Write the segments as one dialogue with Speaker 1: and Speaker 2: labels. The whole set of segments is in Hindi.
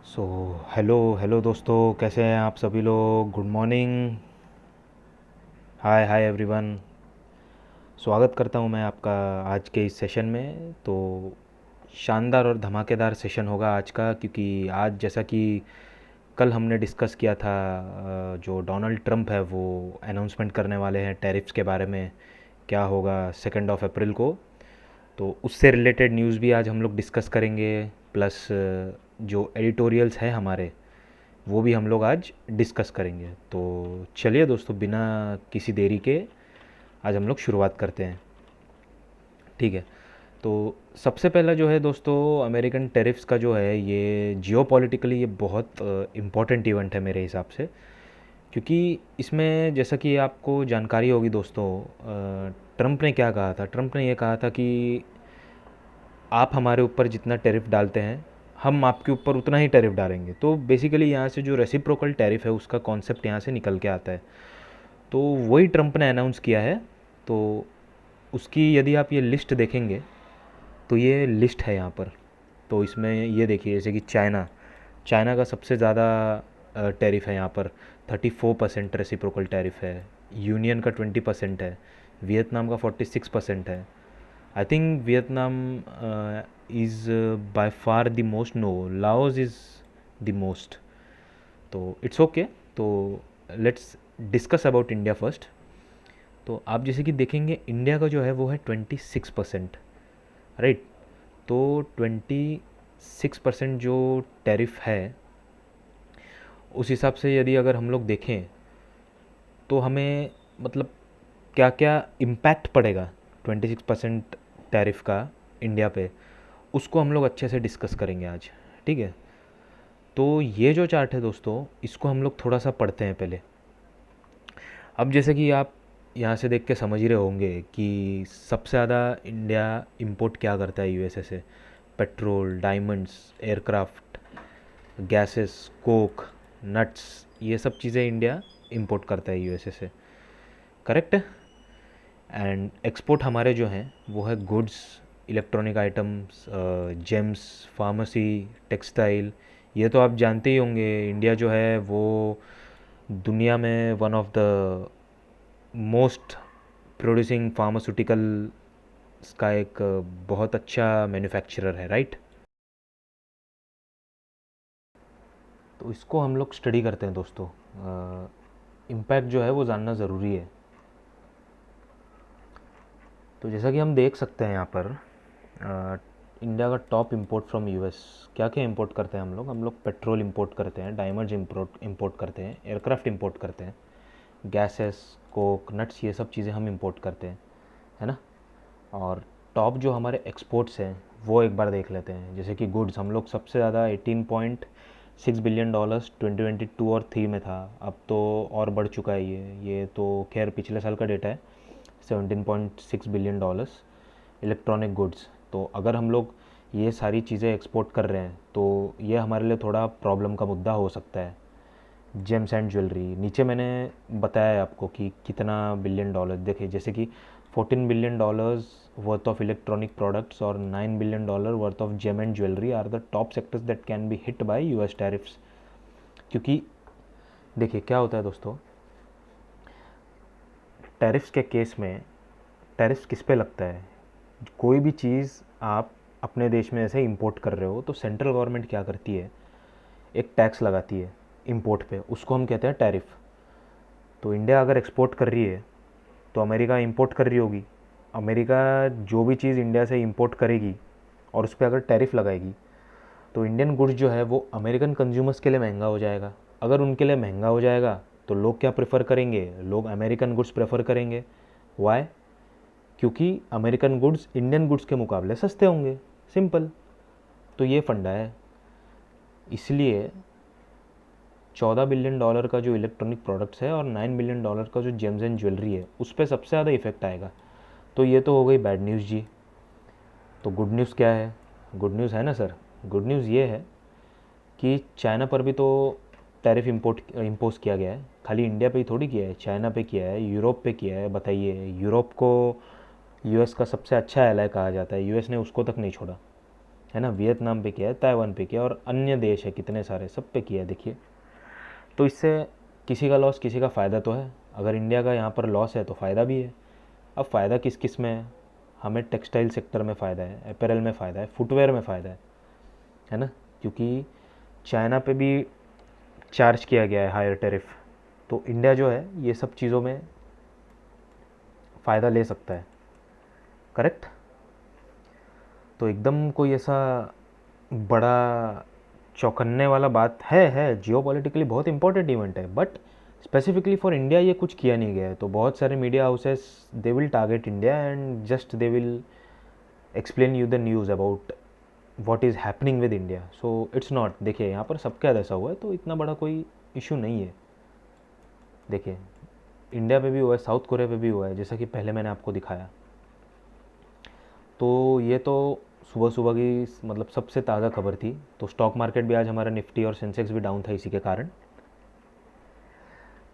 Speaker 1: सो हेलो हेलो दोस्तों, कैसे हैं आप सभी लोग। Good morning. Hi hi everyone. स्वागत करता हूं मैं आपका आज के इस सेशन में। तो शानदार और धमाकेदार सेशन होगा आज का, क्योंकि आज जैसा कि कल हमने डिस्कस किया था, जो डोनाल्ड ट्रंप है वो अनाउंसमेंट करने वाले हैं टैरिफ्स के बारे में, क्या होगा 2 अप्रैल को। तो उससे रिलेटेड न्यूज़ भी आज हम लोग डिस्कस करेंगे। प्लस जो एडिटोरियल्स हैं हमारे, वो भी हम लोग आज डिस्कस करेंगे। तो चलिए दोस्तों, बिना किसी देरी के आज हम लोग शुरुआत करते हैं। ठीक है। तो सबसे पहला जो है दोस्तों, अमेरिकन टैरिफ्स का जो है, ये जियोपॉलिटिकली ये बहुत इम्पॉर्टेंट इवेंट है मेरे हिसाब से। क्योंकि इसमें जैसा कि आपको जानकारी होगी दोस्तों, ट्रंप ने क्या कहा था। ट्रंप ने ये कहा था कि आप हमारे ऊपर जितना टैरिफ डालते हैं, हम आपके ऊपर उतना ही टैरिफ डालेंगे। तो बेसिकली यहाँ से जो रेसिप्रोकल टैरिफ है उसका कॉन्सेप्ट यहाँ से निकल के आता है। तो वही ट्रंप ने अनाउंस किया है। तो उसकी यदि आप ये लिस्ट देखेंगे, तो ये लिस्ट है यहाँ पर। तो इसमें ये देखिए, जैसे कि चाइना, चाइना का सबसे ज़्यादा टैरिफ है यहाँ पर। 34% रेसिप्रोकल टैरिफ है। यूनियन का 20% है। वियतनाम का 46% है। I think Vietnam is by far the most. No, Laos is the most. तो इट्स ओके। तो let's discuss about India first. तो आप जैसे कि देखेंगे, इंडिया का जो है वो है 26%। राइट। तो 26% जो टैरिफ है, उस हिसाब से यदि अगर हम लोग देखें, तो हमें मतलब क्या क्या इम्पैक्ट पड़ेगा 26% टैरिफ का इंडिया पे, उसको हम लोग अच्छे से डिस्कस करेंगे आज। ठीक है। तो ये जो चार्ट है दोस्तों, इसको हम लोग थोड़ा सा पढ़ते हैं पहले। अब जैसे कि आप यहाँ से देख के समझ ही रहे होंगे कि सबसे ज़्यादा इंडिया इंपोर्ट क्या करता है यूएसए से। Petrol, diamonds, aircraft, gases, Coke, nuts, ये सब चीज़ें इंडिया इंपोर्ट करता है यूएसए से। करेक्ट है। एंड एक्सपोर्ट हमारे जो हैं वो है goods, electronic items, James, pharmacy, textile. ये तो आप जानते ही होंगे, इंडिया जो है वो दुनिया में one of the most producing pharmaceutical का एक बहुत अच्छा मैन्युफैक्चरर है। राइट। तो इसको हम लोग स्टडी करते हैं दोस्तों। इम्पैक्ट जो है वो जानना ज़रूरी है। तो जैसा कि हम देख सकते हैं यहाँ पर, इंडिया का टॉप इंपोर्ट फ्रॉम यूएस, क्या क्या इंपोर्ट करते हैं हम लोग पेट्रोल इंपोर्ट करते हैं, डायमंड्स इंपोर्ट करते हैं, एयरक्राफ्ट इंपोर्ट करते हैं, गैसेस, कोक, नट्स, ये सब चीज़ें हम इंपोर्ट करते हैं, है ना। और टॉप जो हमारे एक्सपोर्ट्स हैं वो एक बार देख लेते हैं। जैसे कि गुड्स, हम लोग सबसे ज़्यादा 18.6 बिलियन डॉलर्स 2022 और 3 में था। अब तो और बढ़ चुका है ये तो खैर पिछले साल का डेटा है। 17.6 बिलियन डॉलर्स इलेक्ट्रॉनिक गुड्स। तो अगर हम लोग ये सारी चीज़ें एक्सपोर्ट कर रहे हैं, तो ये हमारे लिए थोड़ा प्रॉब्लम का मुद्दा हो सकता है। जेम्स एंड ज्वेलरी, नीचे मैंने बताया है आपको कि कितना बिलियन डॉलर। देखिए, जैसे कि 14 billion dollars worth of electronic products और 9 billion dollar worth of gem and jewellery are the top sectors that can be hit by US tariffs. क्योंकि देखिए क्या होता है दोस्तों, टैरिफ्स के केस में, टैरिफ्स किस पे लगता है। कोई भी चीज़ आप अपने देश में ऐसे इंपोर्ट कर रहे हो, तो सेंट्रल गवर्नमेंट क्या करती है, एक टैक्स लगाती है इंपोर्ट पे, उसको हम कहते हैं टैरिफ। तो इंडिया अगर एक्सपोर्ट कर रही है, तो अमेरिका इंपोर्ट कर रही होगी। अमेरिका जो भी चीज़ इंडिया से इंपोर्ट करेगी और उस पर अगर टैरिफ लगाएगी, तो इंडियन गुड्स जो है वो अमेरिकन कंज्यूमर्स के लिए महंगा हो जाएगा। अगर उनके लिए महंगा हो जाएगा, तो लोग क्या प्रेफर करेंगे, लोग अमेरिकन गुड्स प्रेफर करेंगे। वाई? क्योंकि अमेरिकन गुड्स इंडियन गुड्स के मुकाबले सस्ते होंगे। सिंपल। तो ये फंडा है। इसलिए 14 बिलियन डॉलर का जो इलेक्ट्रॉनिक प्रोडक्ट्स है और 9 बिलियन डॉलर का जो जेम्स एंड ज्वेलरी है, उस पर सबसे ज़्यादा इफेक्ट आएगा। तो ये तो हो गई बैड न्यूज़ जी। तो गुड न्यूज़ क्या है? गुड न्यूज़ है ना सर। गुड न्यूज़ ये है कि चाइना पर भी तो टैरिफ इम्पोज किया गया है। खाली इंडिया पे ही थोड़ी किया है, चाइना पे किया है, यूरोप पे किया है। बताइए, यूरोप को यूएस का सबसे अच्छा एलाय कहा जाता है, यूएस ने उसको तक नहीं छोड़ा। है ना, वियतनाम पे किया है, ताइवान पे किया, और अन्य देश है कितने सारे, सब पे किया है देखिए। तो इससे किसी का लॉस किसी का फ़ायदा तो है। अगर इंडिया का यहाँ पर लॉस है तो फ़ायदा भी है। अब फ़ायदा किस किस में है? हमें टेक्सटाइल सेक्टर में फ़ायदा है, अपैरल में फ़ायदा है, फुटवेयर में फ़ायदा है ना, क्योंकि चाइना पे भी चार्ज किया गया है हायर टैरिफ। तो इंडिया जो है ये सब चीज़ों में फ़ायदा ले सकता है, करेक्ट। तो एकदम कोई ऐसा बड़ा चौंकने वाला बात है जियोपॉलिटिकली बहुत इंपॉर्टेंट इवेंट है, बट स्पेसिफिकली फॉर इंडिया ये कुछ किया नहीं गया है। तो बहुत सारे media houses they will target India and just they will explain you the news about what is happening with India. So it's not, देखिए यहाँ पर सबके साथ ऐसा हुआ है तो इतना बड़ा कोई इशू नहीं है। देखिए इंडिया पे भी हुआ है, साउथ कोरिया पे भी हुआ है, जैसा कि पहले मैंने आपको दिखाया। तो ये तो सुबह सुबह की मतलब सबसे ताज़ा खबर थी। तो स्टॉक मार्केट भी आज हमारा निफ्टी और सेंसेक्स भी डाउन था इसी के कारण।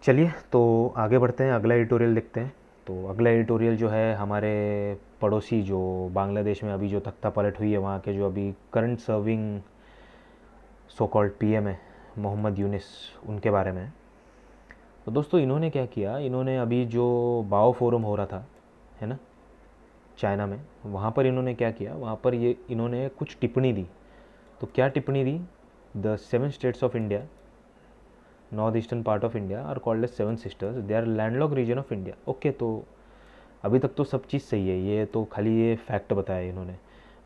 Speaker 1: चलिए तो आगे बढ़ते हैं, अगला एडिटोरियल देखते हैं। तो अगला एडिटोरियल जो है हमारे पड़ोसी जो बांग्लादेश में अभी जो तख्ता पलट हुई है, वहाँ के जो अभी current serving so called PM है मोहम्मद यूनिस, उनके बारे में। तो दोस्तों इन्होंने क्या किया, इन्होंने अभी जो बाओ फोरम हो रहा था, है ना, चाइना में, वहाँ पर इन्होंने क्या किया, वहाँ पर ये इन्होंने कुछ टिप्पणी दी। तो क्या टिप्पणी दी? The 7 states of India, North Eastern part of India are called as 7 sisters, they are landlock region of India. Okay, तो अभी तक तो सब चीज़ सही है, ये तो खाली ये फैक्ट बताया इन्होंने।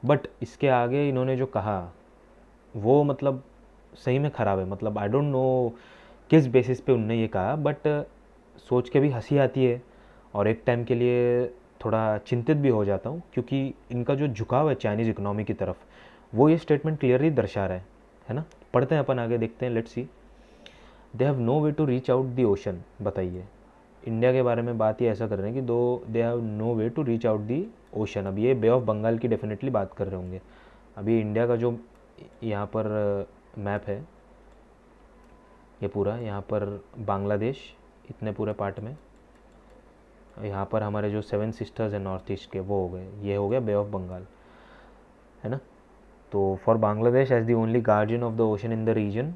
Speaker 1: बट इसके आगे इन्होंने जो कहा वो मतलब सही में ख़राब है। मतलब आई डोंट नो किस बेसिस पे उनने ये कहा, बट सोच के भी हंसी आती है और एक टाइम के लिए थोड़ा चिंतित भी हो जाता हूँ, क्योंकि इनका जो झुकाव है चाइनीज़ इकोनॉमी की तरफ, वो ये स्टेटमेंट क्लियरली दर्शा रहा है ना। पढ़ते हैं अपन आगे, देखते हैं, let's see. They have no way to reach out the ocean. बताइए, इंडिया के बारे में बात ये ऐसा कर रहे हैं कि दो they have no way to reach out the ocean. अब ये बे ऑफ बंगाल की डेफिनेटली बात कर रहे होंगे। अभी इंडिया का जो यहाँ पर मैप है, ये पूरा यहाँ पर बांग्लादेश इतने पूरे पार्ट में, यहाँ पर हमारे जो 7 सिस्टर्स हैं नॉर्थ ईस्ट के, वो हो गए, ये हो गया बे ऑफ बंगाल, है ना। तो for Bangladesh as the only guardian of the ocean in the region,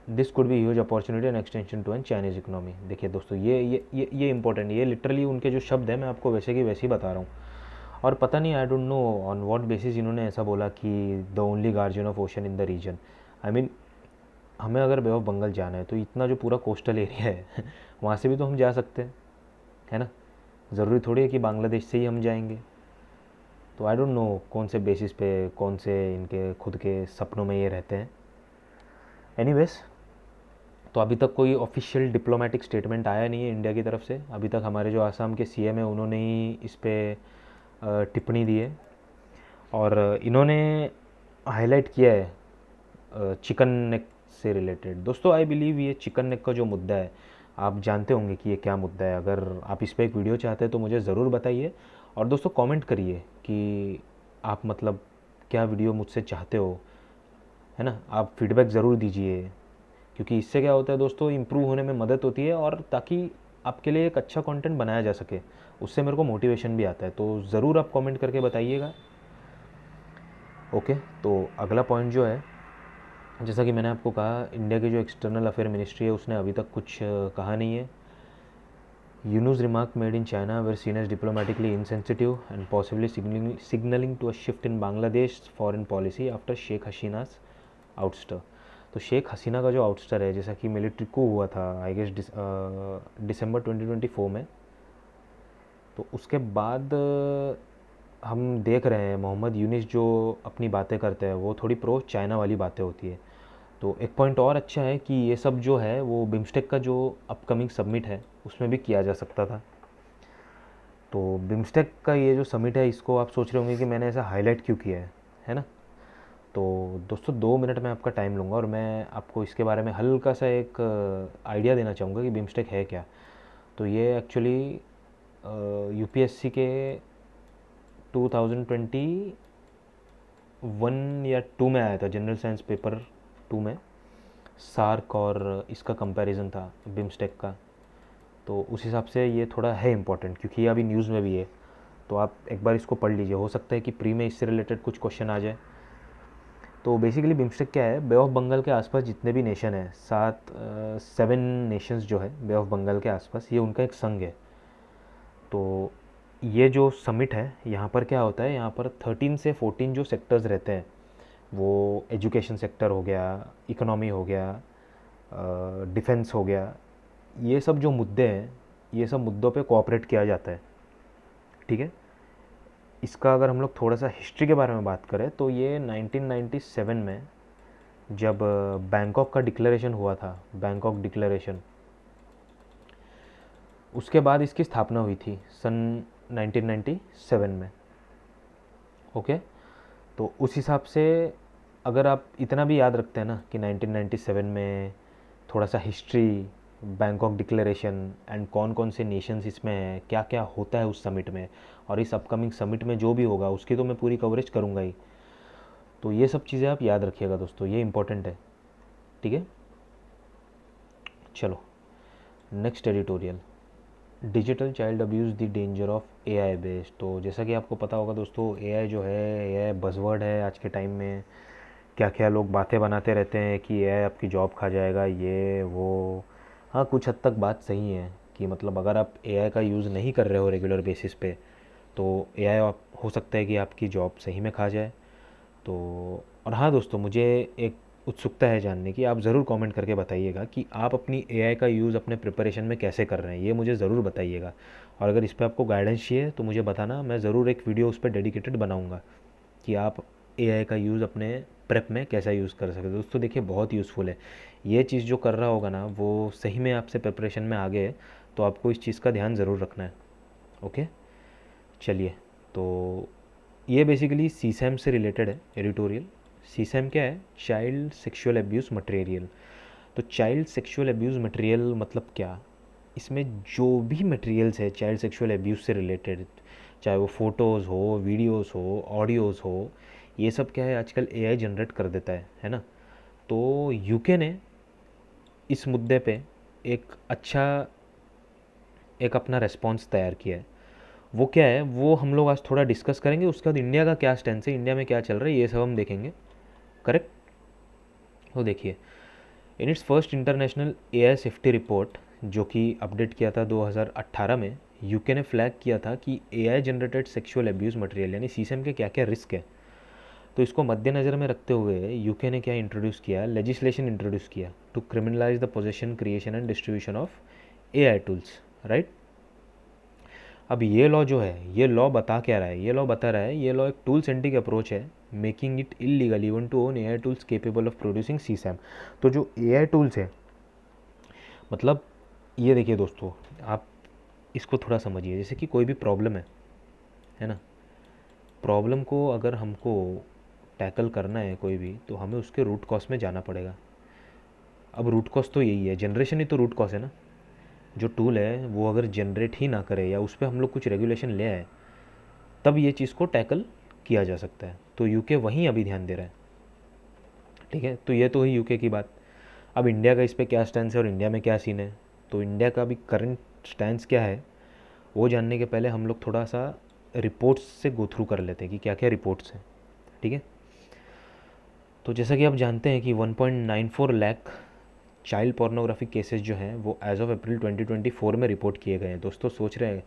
Speaker 1: this could be huge opportunity and extension to an Chinese economy. देखिए दोस्तों, ये इंपॉर्टेंट, ये लिटरली उनके जो शब्द हैं मैं आपको वैसे की वैसे ही बता रहा हूँ। और पता नहीं, I don't know on what basis इन्होंने ऐसा बोला कि the only guardian of ocean in the region. I mean, हमें अगर बे ऑफ बंगाल जाना है तो इतना जो पूरा कोस्टल एरिया है वहाँ से भी तो हम जा सकते हैं, है ना। ज़रूरी थोड़ी है कि बांग्लादेश से ही हम जाएंगे। तो आई डोंट नो कौन से बेसिस पे, कौन से इनके खुद के सपनों में ये रहते हैं। एनीवेज, तो अभी तक कोई ऑफिशियल डिप्लोमेटिक स्टेटमेंट आया नहीं है इंडिया की तरफ से। अभी तक हमारे जो आसाम के सीएम है उन्होंने ही इस पर टिप्पणी दी है, और इन्होंने हाईलाइट किया है चिकन नेक से रिलेटेड। दोस्तों आई बिलीव ये चिकन नेक का जो मुद्दा है, आप जानते होंगे कि ये क्या मुद्दा है। अगर आप इस पर एक वीडियो चाहते हैं तो मुझे ज़रूर बताइए, और दोस्तों कमेंट करिए कि आप मतलब क्या वीडियो मुझसे चाहते हो, है ना। आप फीडबैक ज़रूर दीजिए, क्योंकि इससे क्या होता है दोस्तों, इम्प्रूव होने में मदद होती है, और ताकि आपके लिए एक अच्छा कंटेंट बनाया जा सके, उससे मेरे को मोटिवेशन भी आता है। तो ज़रूर आप कमेंट करके बताइएगा। ओके, तो अगला पॉइंट जो है, जैसा कि मैंने आपको कहा, इंडिया की जो एक्सटर्नल अफेयर मिनिस्ट्री है उसने अभी तक कुछ कहा नहीं है। Yunus remark made in China were seen as diplomatically insensitive and possibly signalling to a shift in Bangladesh foreign policy after Sheikh Hasina's ouster. तो शेख हसीना का जो आउटस्टर है, जैसा कि मिलिट्री coup हुआ था आई गेस दिसंबर 2024 में, तो उसके बाद हम देख रहे हैं मोहम्मद यूनिस जो अपनी बातें करते हैं वो थोड़ी प्रो चाइना वाली बातें होती है। तो एक पॉइंट और अच्छा है कि ये सब जो है वो बिम्स्टेक का जो अपकमिंग समिट है उसमें भी किया जा सकता था। तो बिम्स्टेक का ये जो समिट है, इसको आप सोच रहे होंगे कि मैंने ऐसा हाईलाइट क्यों किया है ना। तो दोस्तों 2 मिनट में आपका टाइम लूँगा और मैं आपको इसके बारे में हल्का सा एक आइडिया देना चाहूँगा कि बिम्स्टेक है क्या। तो ये एक्चुअली यूपीएससी के 2021 या 2 में आया था, जनरल साइंस पेपर 2 में, सार्क और इसका कंपैरिजन था बिम्स्टेक का। तो उस हिसाब से ये थोड़ा है इम्पोर्टेंट, क्योंकि ये अभी न्यूज़ में भी है। तो आप एक बार इसको पढ़ लीजिए, हो सकता है कि प्री में इससे रिलेटेड कुछ क्वेश्चन आ जाए। तो बेसिकली बिम्स्टेक क्या है, बे ऑफ बंगाल के आसपास जितने भी नेशन है, 7 नेशंस जो है बे ऑफ बंगाल के आसपास, ये उनका एक संघ है। तो ये जो समिट है, यहाँ पर क्या होता है, यहाँ पर 13 से 14 जो सेक्टर्स रहते हैं, वो एजुकेशन सेक्टर हो गया, इकोनॉमी हो गया, डिफेंस हो गया, ये सब जो मुद्दे हैं, ये सब मुद्दों पे कोऑपरेट किया जाता है। ठीक है। इसका अगर हम लोग थोड़ा सा हिस्ट्री के बारे में बात करें तो ये 1997 में जब बैंकॉक का डिक्लेरेशन हुआ था, बैंकॉक डिक्लेरेशन, उसके बाद इसकी स्थापना हुई थी सन 1997 में। ओके। तो उस हिसाब से अगर आप इतना भी याद रखते हैं ना कि 1997 में थोड़ा सा हिस्ट्री, बैंकॉक डिक्लेरेशन एंड कौन कौन से नेशंस इसमें हैं, क्या क्या होता है उस समिट में, और इस अपकमिंग समिट में जो भी होगा उसकी तो मैं पूरी कवरेज करूँगा ही। तो ये सब चीज़ें आप याद रखिएगा दोस्तों, ये इंपॉर्टेंट है। ठीक है। चलो next editorial, digital child abuse the danger of AI based. तो जैसा कि आपको पता होगा दोस्तों, एआई जो है, एआई बज़वर्ड है आज के टाइम में। क्या क्या लोग बातें बनाते रहते हैं कि एआई आपकी जॉब खा जाएगा, ये वो। हाँ, कुछ हद तक बात सही है कि मतलब अगर आप एआई का यूज़ नहीं कर रहे हो रेगुलर बेसिस पे, तो एआई आप हो सकता है कि आपकी जॉब सही में खा जाए। तो और हाँ दोस्तों, मुझे एक उत्सुकता है जानने की, आप ज़रूर कमेंट करके बताइएगा कि आप अपनी एआई का यूज़ अपने प्रिपरेशन में कैसे कर रहे हैं, ये मुझे ज़रूर बताइएगा। और अगर इस पर आपको गाइडेंस चाहिए तो मुझे बताना, मैं ज़रूर एक वीडियो उस पर डेडिकेटेड बनाऊँगा कि आप एआई का यूज़ अपने प्रेप में कैसा यूज़ कर सकते हो। दोस्तों देखिए, बहुत यूज़फुल है ये चीज़। जो कर रहा होगा ना वो सही में आपसे प्रिपरेशन में आगे है, तो आपको इस चीज़ का ध्यान ज़रूर रखना है। ओके। चलिए, तो ये बेसिकली सीसैम से रिलेटेड है एडिटोरियल। सीसैम क्या है, चाइल्ड सेक्सुअल अब्यूज़ मटेरियल। तो चाइल्ड सेक्सुअल अब्यूज़ मटेरियल मतलब क्या, इसमें जो भी मटेरियल्स है चाइल्ड सेक्सुअल अब्यूज़ से रिलेटेड, चाहे वो फ़ोटोज़ हो, वीडियोज़ हो, ऑडियोज़ हो, ये सब क्या है आजकल एआई जनरेट कर देता है ना। तो यूके ने इस मुद्दे पे एक अच्छा, एक अपना रेस्पॉन्स तैयार किया है। वो क्या है, वो हम लोग आज थोड़ा डिस्कस करेंगे। उसके बाद इंडिया का क्या स्टैंड है, इंडिया में क्या चल रहा है, ये सब हम देखेंगे। करेक्ट। तो देखिए, in its first international AI safety report, जो कि अपडेट किया था 2018 में, यूके ने फ्लैग किया था कि AI generated sexual abuse material यानी सीसएम के क्या क्या रिस्क है। तो इसको मद्देनज़र में रखते हुए यूके ने क्या इंट्रोड्यूस किया, लेजिस्लेशन इंट्रोड्यूस किया to criminalise the possession, creation and distribution of AI tools. Right. अब ये लॉ जो है, ये लॉ बता क्या रहा है, ये लॉ बता रहा है, ये लॉ एक टूल सेंट्रिक अप्रोच है, making it illegal even to own AI tools capable of producing CSAM. तो जो एआई टूल्स है, मतलब ये देखिए दोस्तों, आप इसको थोड़ा समझिए। जैसे कि कोई भी प्रॉब्लम है ना, प्रॉब्लम को अगर हमको टैकल करना है कोई भी, तो हमें उसके रूट कॉज में जाना पड़ेगा। अब रूट कॉज तो यही है, जनरेशन ही तो रूट कॉज है ना। जो टूल है वो अगर जनरेट ही ना करे या उस पर हम लोग कुछ रेगुलेशन ले आए, तब ये चीज़ को टैकल किया जा सकता है। तो यूके वहीं अभी ध्यान दे रहा है। ठीक है। तो ये तो हुई यूके की बात। अब इंडिया का इस पर क्या स्टैंड है और इंडिया में क्या सीन है, तो इंडिया का भी करंट स्टैंड क्या है वो जानने के पहले हम लोग थोड़ा सा रिपोर्ट्स से गो थ्रू कर लेते हैं कि क्या क्या रिपोर्ट्स हैं। ठीक है। तो जैसा कि आप जानते हैं कि 1.94 लाख चाइल्ड पोर्नोग्राफी केसेस जो हैं वो एज ऑफ अप्रैल 2024 में रिपोर्ट किए गए हैं। दोस्तों सोच रहे हैं,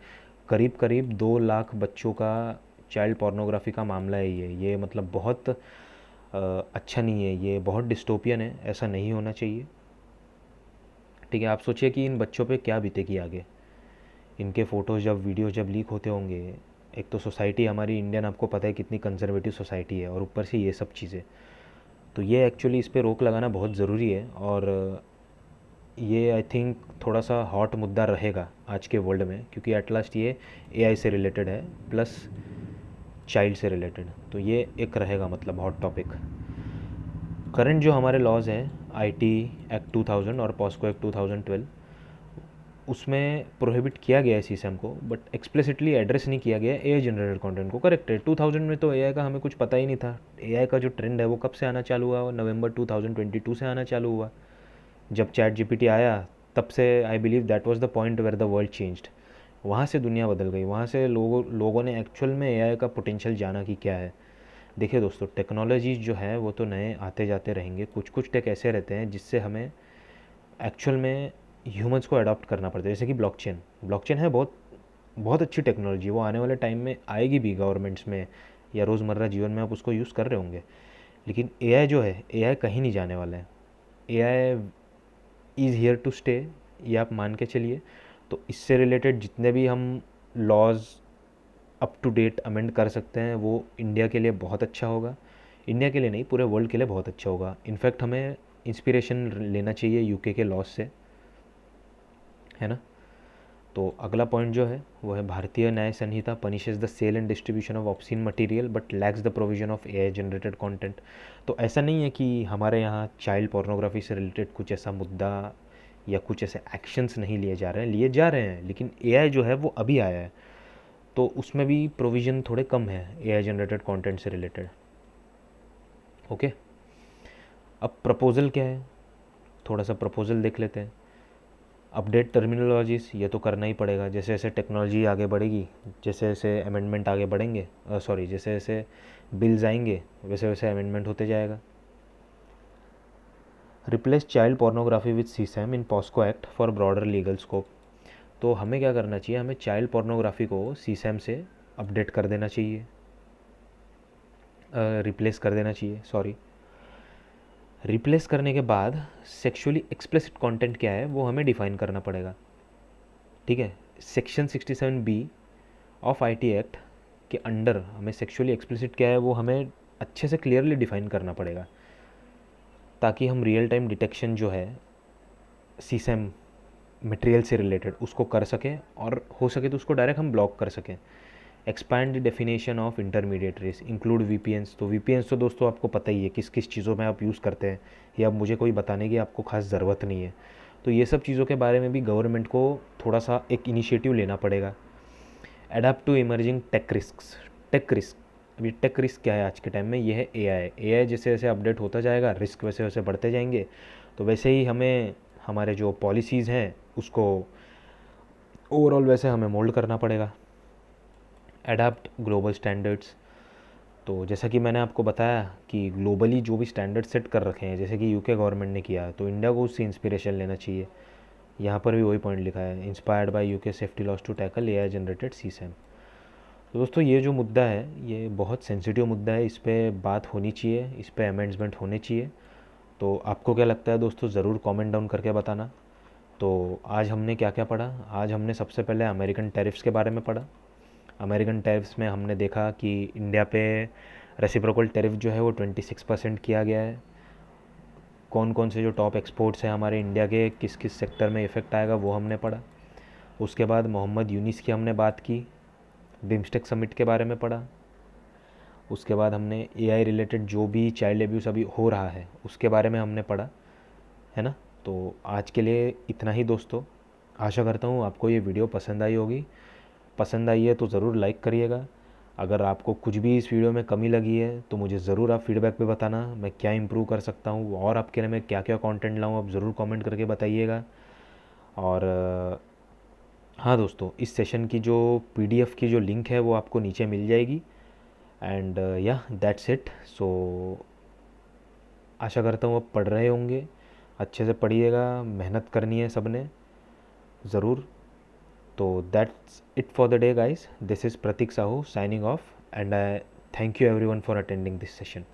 Speaker 1: करीब करीब 2 लाख बच्चों का चाइल्ड पोर्नोग्राफी का मामला है ये मतलब बहुत अच्छा नहीं है, ये बहुत डिस्टोपियन है, ऐसा नहीं होना चाहिए। ठीक है। आप सोचिए कि इन बच्चों पे क्या बीतेगी आगे, इनके फ़ोटोज़ जब, वीडियो जब लीक होते होंगे। एक तो सोसाइटी हमारी इंडियन, आपको पता है कितनी कंजर्वेटिव सोसाइटी है, और ऊपर से ये सब चीज़ें। तो ये एक्चुअली इस पर रोक लगाना बहुत ज़रूरी है, और ये आई थिंक थोड़ा सा हॉट मुद्दा रहेगा आज के वर्ल्ड में, क्योंकि एट लास्ट ये एआई से रिलेटेड है प्लस चाइल्ड से रिलेटेड। तो ये एक रहेगा मतलब हॉट टॉपिक। करंट जो हमारे लॉज हैं, आईटी एक्ट 2000 और पॉस्को एक्ट 2012, उसमें प्रोहिबिट किया गया है सीसैम को, बट एक्सप्लिसिटली एड्रेस नहीं किया गया एआई जनरेटेड कंटेंट को। करेक्ट है। 2000 में तो एआई का हमें कुछ पता ही नहीं था। एआई का जो ट्रेंड है वो कब से आना चालू हुआ, नवंबर 2022 से आना चालू हुआ, जब चैट जीपीटी आया। तब से I believe that was the point where the world changed. वहाँ से दुनिया बदल गई, वहाँ से लोगों ने एक्चुअल में एआई का पोटेंशियल जाना कि क्या है। देखिए दोस्तों, टेक्नोलॉजीज़ जो है वो तो नए आते जाते रहेंगे। कुछ कुछ टेक ऐसे रहते हैं जिससे हमें एक्चुअल में ह्यूमंस को अडॉप्ट करना पड़ता है। जैसे कि ब्लॉकचेन, ब्लॉकचेन है बहुत बहुत अच्छी टेक्नोलॉजी, वो आने वाले टाइम में आएगी भी गवर्नमेंट्स में या रोज़मर्रा जीवन में आप उसको यूज़ कर रहे होंगे। लेकिन एआई जो है, एआई कहीं नहीं जाने वाला है। AI is here to stay, ये आप मान के चलिए। तो इससे रिलेटेड जितने भी हम laws up to date amend कर सकते हैं वो इंडिया के लिए बहुत अच्छा होगा। इंडिया के लिए नहीं, पूरे वर्ल्ड के लिए बहुत अच्छा होगा। इनफैक्ट हमें इंस्पिरेशन लेना चाहिए यूके के लॉज से, है ना। तो अगला पॉइंट जो है वो है Bharatiya Nyaya Sanhita punishes the sale and distribution of obscene material but lacks the provision of AI generated content. तो ऐसा नहीं है कि हमारे यहाँ चाइल्ड पोर्नोग्राफी से रिलेटेड कुछ ऐसा मुद्दा या कुछ ऐसे एक्शंस नहीं लिए जा रहे हैं, लिए जा रहे हैं, लेकिन एआई जो है वो अभी आया है, तो उसमें भी प्रोविज़न थोड़े कम है एआई जनरेटेड कंटेंट से रिलेटेड। ओके, अब प्रपोज़ल क्या है, थोड़ा सा प्रपोज़ल देख लेते हैं। अपडेट टर्मिनोलॉजीज़, ये तो करना ही पड़ेगा। जैसे जैसे टेक्नोलॉजी आगे बढ़ेगी, जैसे जैसे अमेंडमेंट आगे बढ़ेंगे, सॉरी जैसे जैसे बिल्स आएंगे वैसे वैसे अमेंडमेंट होते जाएगा। Replace child pornography with CSAM in POCSO act for broader legal scope. तो हमें क्या करना चाहिए, हमें चाइल्ड पोर्नोग्राफी को सीसैम से अपडेट कर देना चाहिए, रिप्लेस कर देना चाहिए, सॉरी। रिप्लेस करने के बाद सेक्सुअली एक्सप्लिसिट कंटेंट क्या है वो हमें डिफाइन करना पड़ेगा, ठीक है। Section 67B of IT act के अंडर हमें सेक्सुअली एक्सप्लिसिट क्या है वो हमें अच्छे से क्लियरली डिफाइन करना पड़ेगा, ताकि हम रियल टाइम डिटेक्शन जो है सीसैम मटेरियल से रिलेटेड उसको कर सकें, और हो सके तो उसको डायरेक्ट हम ब्लॉक कर सकें। Expand the definition of intermediaries include VPNs. तो वीपीएन्स तो दोस्तों आपको पता ही है किस किस चीज़ों में आप यूज़ करते हैं, ये अब मुझे कोई बताने की आपको खास ज़रूरत नहीं है। तो ये सब चीज़ों के बारे में भी गवर्नमेंट को थोड़ा सा एक इनिशिएटिव लेना पड़ेगा। Adapt to emerging tech risks. Tech risk, अभी टेक रिस्क क्या है आज के टाइम में, ये है एआई। एआई जैसे जैसे अपडेट होता जाएगा, रिस्क वैसे वैसे बढ़ते जाएंगे। तो वैसे ही हमें हमारे जो पॉलिसीज़ हैं उसको ओवरऑल वैसे हमें मोल्ड करना पड़ेगा। Adapt global standards. तो जैसा कि मैंने आपको बताया कि ग्लोबली जो भी स्टैंडर्ड सेट कर रखे हैं, जैसे कि यूके गवर्नमेंट ने किया, तो इंडिया को उससे इंस्पिरेशन लेना चाहिए। यहाँ पर भी वही पॉइंट लिखा है, inspired by UK safety laws to tackle AI generated CSAM. तो दोस्तों ये जो मुद्दा है ये बहुत सेंसिटिव मुद्दा है, इस पर बात होनी चाहिए, इस पर अमेंडमेंट होने चाहिए। तो आपको क्या लगता है दोस्तों, ज़रूर कमेंट डाउन करके बताना। तो आज हमने क्या क्या पढ़ा, आज हमने सबसे पहले अमेरिकन टैरिफ्स के बारे में पढ़ा। अमेरिकन टैरिफ्स में हमने देखा कि इंडिया पे रेसिप्रोकल टैरिफ जो है वो 26% किया गया है। कौन कौन से जो टॉप एक्सपोर्ट्स हैं हमारे इंडिया के, किस किस सेक्टर में इफ़ेक्ट आएगा वो हमने पढ़ा। उसके बाद मोहम्मद यूनिस की हमने बात की, बिम्स्टेक समिट के बारे में पढ़ा। उसके बाद हमने एआई रिलेटेड जो भी चाइल्ड एब्यूज़ अभी हो रहा है उसके बारे में हमने पढ़ा, है ना। तो आज के लिए इतना ही दोस्तों। आशा करता हूँ आपको ये वीडियो पसंद आई होगी। पसंद आई है तो ज़रूर लाइक करिएगा। अगर आपको कुछ भी इस वीडियो में कमी लगी है तो मुझे ज़रूर आप फीडबैक पे बताना, मैं क्या इंप्रूव कर सकता हूँ और आपके लिए मैं क्या क्या कंटेंट लाऊँ, आप ज़रूर कमेंट करके बताइएगा। और हाँ दोस्तों, इस सेशन की जो पीडीएफ की जो लिंक है वो आपको नीचे मिल जाएगी। एंड या दैट्स इट। सो आशा करता हूँ आप पढ़ रहे होंगे, अच्छे से पढ़िएगा, मेहनत करनी है सबने ज़रूर। So that's it for the day guys. This is Pratik Sahu signing off, and I thank you everyone for attending this session.